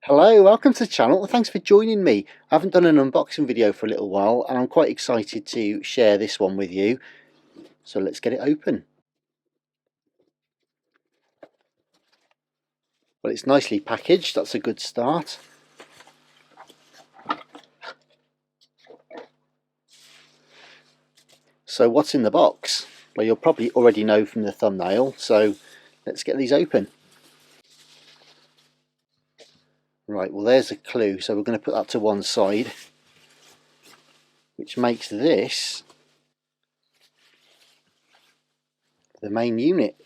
Hello, welcome to the channel. Thanks for joining me. I haven't done an unboxing video for a little while and I'm quite excited to share this one with you. So let's get it open. Well, it's nicely packaged, that's a good start. So what's in the box? Well, you'll probably already know from the thumbnail, so let's get these open. Right, well there's a clue, so we're going to put that to one side, which makes this the main unit.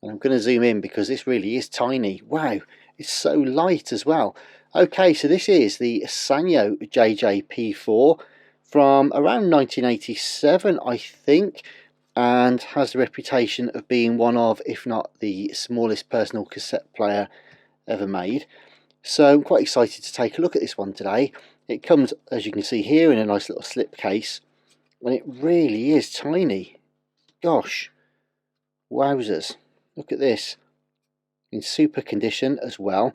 And I'm going to zoom in because this really is tiny. Wow, it's so light as well. Okay, so this is the Sanyo JJ-P4 from around 1987, I think, and has the reputation of being one of, if not the smallest personal cassette player ever made. So I'm quite excited to take a look at this one today. It comes, as you can see here, in a nice little slip case, and it really is tiny. Gosh, wowzers. Look at this, in super condition as well.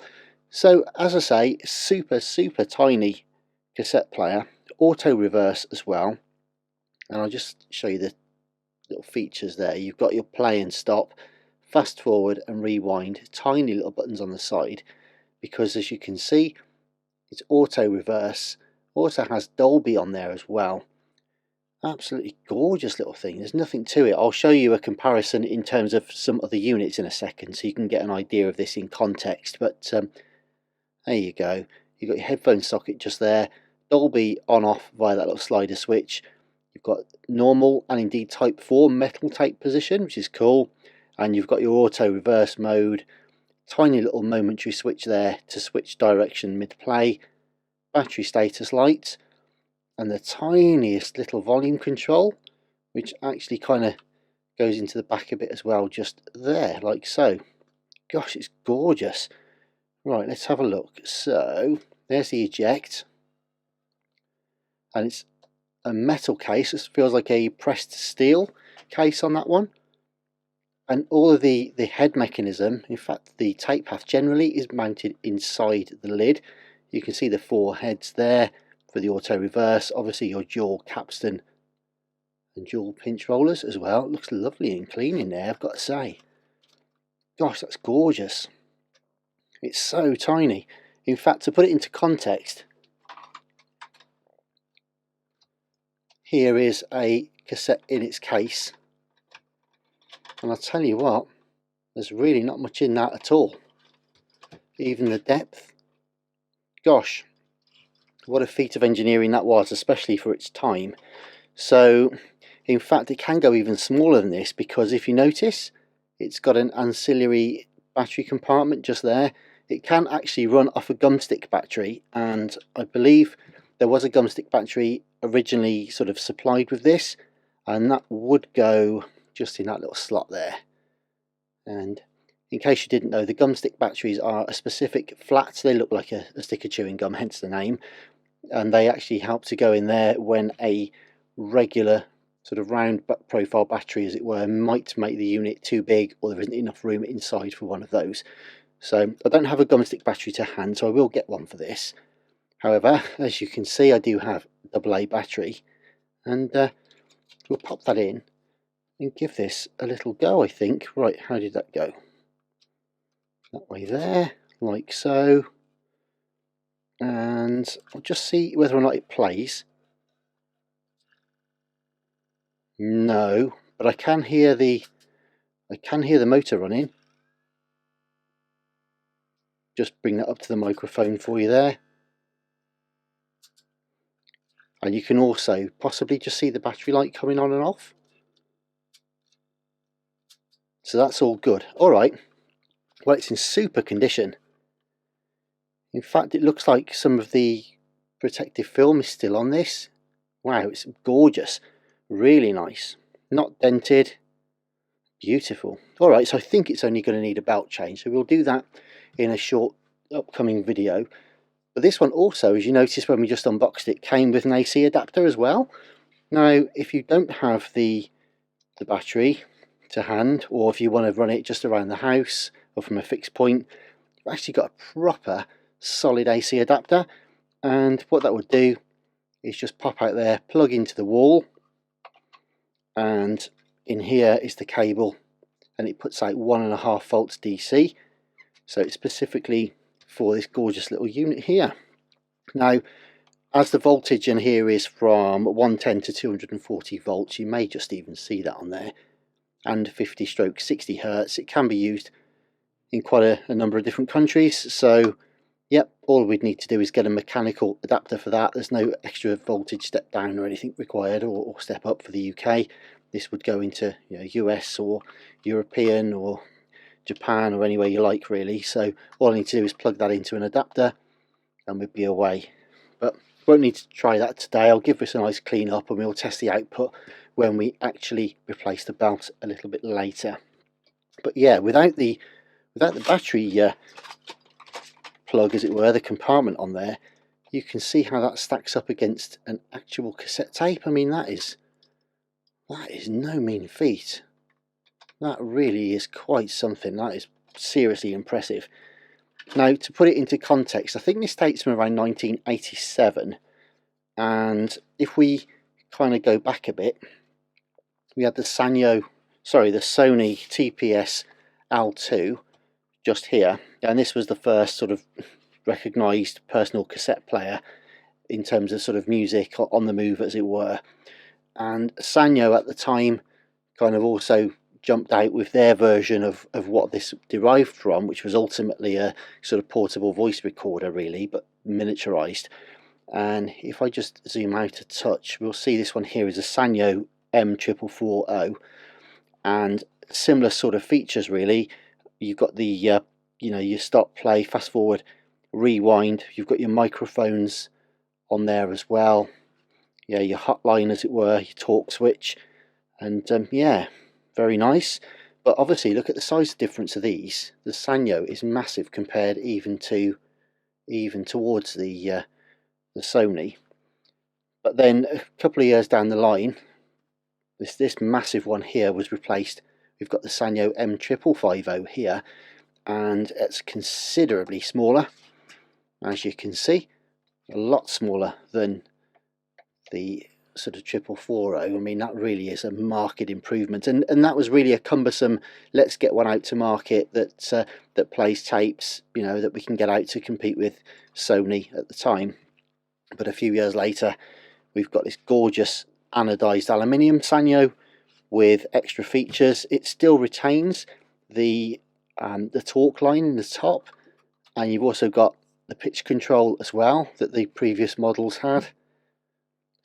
So as I say, super tiny cassette player, auto reverse as well. And I'll just show you the little features there. You've got your play and stop, fast forward and rewind, tiny little buttons on the side, because as you can see, it's auto reverse. Also has Dolby on there as well. Absolutely gorgeous little thing. There's nothing to it. I'll show you a comparison in terms of some other units in a second so you can get an idea of this in context. But there you go. You've got your headphone socket just there. Dolby on off via that little slider switch. You've got normal and indeed type 4 metal tape position, which is cool. And you've got your auto reverse mode. Tiny little momentary switch there to switch direction mid-play. Battery status light. And the tiniest little volume control, which actually kind of goes into the back a bit as well, just there, like so. Gosh, it's gorgeous. Right, let's have a look. So there's the eject, and it's a metal case. It feels like a pressed steel case on that one. And all of the head mechanism, in fact the tape path generally, is mounted inside the lid. You can see the 4 heads there for the auto reverse, obviously your dual capstan and dual pinch rollers as well. It looks lovely and clean in there, I've got to say. Gosh, that's gorgeous. It's so tiny. In fact, to put it into context, here is a cassette in its case, and I'll tell you what, there's really not much in that at all. Even the depth, gosh, what a feat of engineering that was, especially for its time. So in fact it can go even smaller than this, because if you notice, it's got an ancillary battery compartment just there. It can actually run off a gumstick battery, and I believe there was a gumstick battery originally sort of supplied with this, and that would go just in that little slot there. And in case you didn't know, the gumstick batteries are a specific flat, they look like a stick of chewing gum, hence the name. And they actually help to go in there when a regular sort of round profile battery, as it were, might make the unit too big, or there isn't enough room inside for one of those. So I don't have a gumstick battery to hand, so I will get one for this. However, as you can see, I do have a AA battery, and we'll pop that in and give this a little go, I think. Right, how did that go? That way there, like so. And I'll just see whether or not it plays. No, but I can hear the motor running. Just bring that up to the microphone for you there. And you can also possibly just see the battery light coming on and off. So that's all good. Alright, well, it's in super condition. In fact, it looks like some of the protective film is still on this. Wow, it's gorgeous. Really nice. Not dented. Beautiful. Alright, so I think it's only going to need a belt change, so we'll do that in a short upcoming video. But this one also, as you noticed when we just unboxed it, came with an AC adapter as well. Now, if you don't have the battery to hand, or if you want to run it just around the house or from a fixed point, you've actually got a proper solid AC adapter. And what that would do is just pop out there, plug into the wall, and in here is the cable, and it puts out 1.5 volts DC. So it's specifically for this gorgeous little unit here. Now, as the voltage in here is from 110 to 240 volts, you may just even see that on there, and 50/60 Hertz, it can be used in quite a number of different countries. So yep, all we'd need to do is get a mechanical adapter for that. There's no extra voltage step down or anything required, or step up for the UK. This would go into, you know, US or European or Japan or anywhere you like, really. So all I need to do is plug that into an adapter and we'd be away. But won't need to try that today. I'll give this a nice clean up and we'll test the output when we actually replace the belt a little bit later. But yeah, without the battery plug, as it were, the compartment on there, you can see how that stacks up against an actual cassette tape. I mean, that is no mean feat. That really is quite something. That is seriously impressive. Now, to put it into context, I think this dates from around 1987, and if we kind of go back a bit, we had the Sony TPS-L2 just here, and this was the first sort of recognised personal cassette player in terms of sort of music on the move, as it were. And Sanyo at the time kind of also jumped out with their version of what this derived from, which was ultimately a sort of portable voice recorder, really, but miniaturized. And if I just zoom out a touch, we'll see this one here is a Sanyo M4440, and similar sort of features, really. You've got the you know, your stop, play, fast forward, rewind. You've got your microphones on there as well. Yeah, your hotline, as it were, your talk switch, and yeah, very nice. But obviously, look at the size difference of these. The Sanyo is massive compared even towards the Sony. But then a couple of years down the line, this massive one here was replaced. We've got the Sanyo M5550 here, and it's considerably smaller, as you can see, a lot smaller than the sort of 4440. I mean, that really is a marked improvement, and that was really a cumbersome, let's get one out to market that plays tapes, you know, that we can get out to compete with Sony at the time. But a few years later, we've got this gorgeous anodized aluminium Sanyo with extra features. It still retains the talk line in the top, and you've also got the pitch control as well that the previous models had.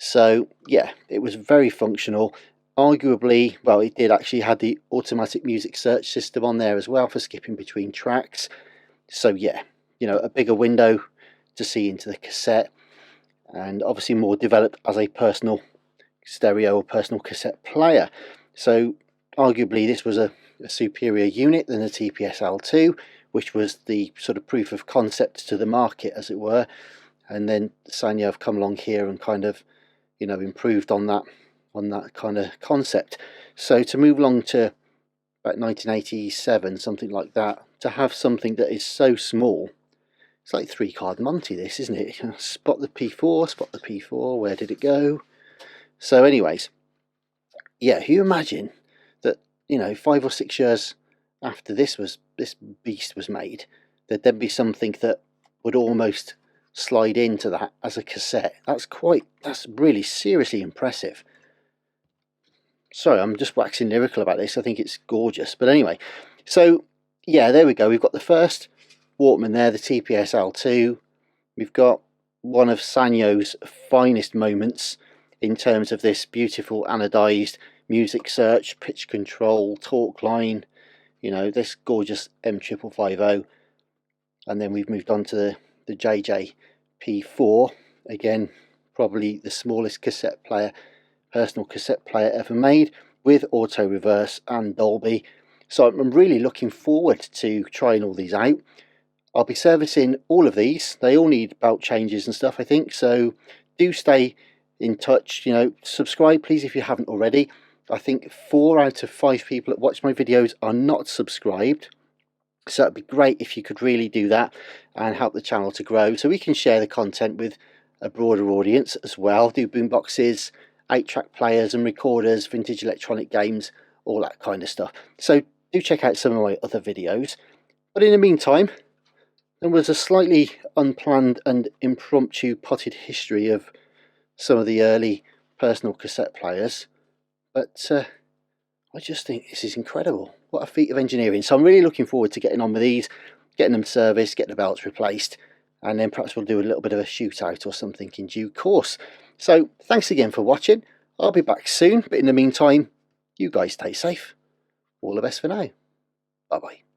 So yeah, it was very functional. Arguably, well, it did actually have the automatic music search system on there as well for skipping between tracks. So yeah, you know, a bigger window to see into the cassette, and obviously more developed as a personal stereo or personal cassette player. So arguably this was a superior unit than the TPS-L2, which was the sort of proof of concept to the market, as it were. And then Sanyo have come along here and kind of, you know, improved on that kind of concept. So to move along to about 1987, something like that, to have something that is so small, it's like 3-card Monty, this, isn't it? Spot the P4, spot the P4, where did it go? So anyways, yeah, you imagine that, you know, 5 or 6 years after this beast was made, that there'd be something that would almost slide into that as a cassette. That's really seriously impressive. Sorry, I'm just waxing lyrical about this. I think it's gorgeous. But anyway, so yeah, there we go. We've got the first Walkman there, the TPS-L2. We've got one of Sanyo's finest moments in terms of this beautiful anodized music search, pitch control, talk line, you know, this gorgeous M5550. And then we've moved on to the JJ-P4, again, probably the smallest cassette player, personal cassette player ever made, with auto reverse and Dolby. So I'm really looking forward to trying all these out. I'll be servicing all of these. They all need belt changes and stuff, I think, so do stay in touch. You know, subscribe please if you haven't already. I think 4 out of 5 people that watch my videos are not subscribed, So it'd be great if you could really do that and help the channel to grow, so we can share the content with a broader audience as well. Do boomboxes, 8-track players and recorders, vintage electronic games, all that kind of stuff. So do check out some of my other videos. But in the meantime, there was a slightly unplanned and impromptu potted history of some of the early personal cassette players, but I just think this is incredible. What a feat of engineering. So I'm really looking forward to getting on with these, getting them serviced, getting the belts replaced, and then perhaps we'll do a little bit of a shootout or something in due course. So thanks again for watching. I'll be back soon, but in the meantime, you guys stay safe. All the best for now. Bye bye.